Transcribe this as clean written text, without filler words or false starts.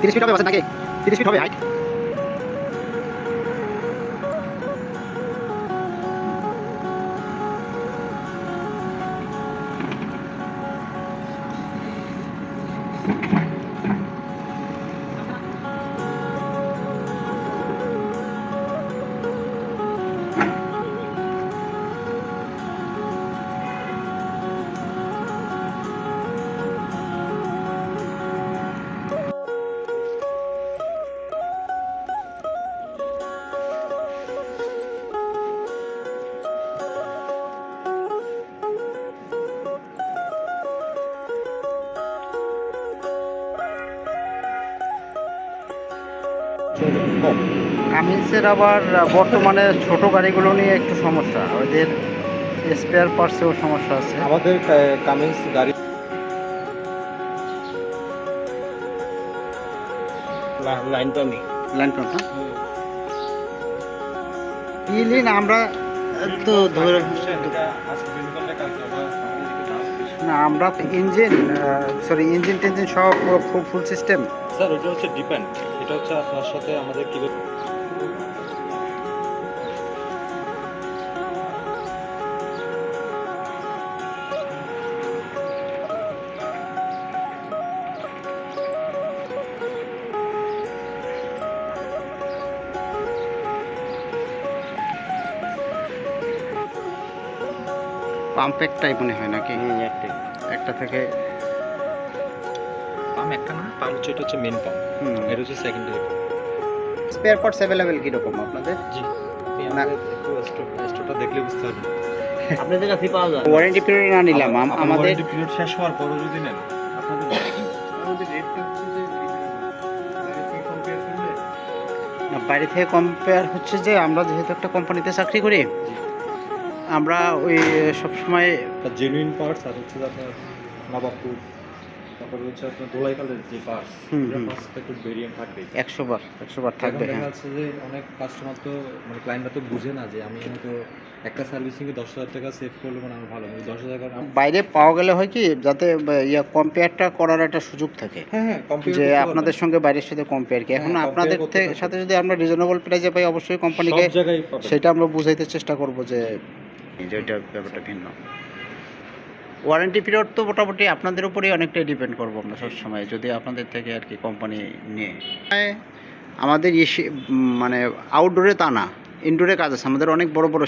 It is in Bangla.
30 ফিট হবে বাসের নাকি? 30 ফিট হবে হাইট। কামিন্সের আবার বর্তমানে ছোট গাড়িগুলো নিয়ে একটু সমস্যা, ওদের স্পেয়ার পার্টসেও সমস্যা আছে। আমাদের কামিন্স গাড়ি line pump line pump pilin আমরা তো ধরে না, আমরা ইঞ্জিন ইঞ্জিন টেঞ্জিন সব ফুল সিস্টেম। স্যার ওটা হচ্ছে ডিপেন্ড, এটা হচ্ছে আপনার সাথে আমাদের কি পাম্প একটাই মনে হয় নাকি? একটা থেকে পাম্প একটা না, পাম্প হচ্ছে এটা হচ্ছে মেন পাম্প, এটা হচ্ছে সেকেন্ডারি। স্পেয়ার পার্টস অ্যাভেলেবেল কীরকম আপনাদের? জি, একটু স্টোরটা দেখলে বুঝতে পারবেন। আপনাদের কাছে পাওয়া যায়। ওয়ারেন্টি পিরিয়ড না নিলাম আমাদের ওয়ারেন্টি পিরিয়ড শেষ হওয়ার পরও যদি নেন আপনাদের বাইরে থেকে কম্পেয়ার হচ্ছে যে আমরা যেহেতু একটা কোম্পানিতে চাকরি করি, আমরা ওই সবসময় জেনুইন পার্টস আর হচ্ছে আপনার নবাবপুর, তারপরে হচ্ছে আপনার দোলাইখালের যে পার্টস, পার্টস একটু ভেরিয়েন্ট থাকবে 100 বার থাকবে। দেখা যাচ্ছে যে অনেক কাস্টমার তো মানে ক্লায়েন্টরা তো বুঝে না যে আমি হয়তো একটা সার্ভিসিংয়ে 10,000 টাকা সেভ করলে মানে আমার ভালো, 10,000 টাকা বাইরে পাওয়া গেলে হয় কি, যাতে কম্পেয়ারটা করার একটা সুযোগ থাকে, হ্যাঁ যে আপনাদের সঙ্গে বাইরের সাথে কম্পেয়ার কি। এখন আপনাদের সাথে যদি আমরা রিজনেবল প্রাইসে পাই, অবশ্যই কোম্পানিকে সেটা আমরা বুঝাইতে চেষ্টা করব যে যেটা ব্যাপারটা ভিন্ন। ওয়ারেন্টি পিরিয়ড তো মোটামুটি আপনাদের উপরেই অনেকটাই ডিপেন্ড করবো আমরা সবসময়, যদি আপনাদের থেকে আর কি কোম্পানি নিয়ে। আমাদের মানে আউটডোরে তা না, ইনডোরে কাজ আছে আমাদের, অনেক বড় বড়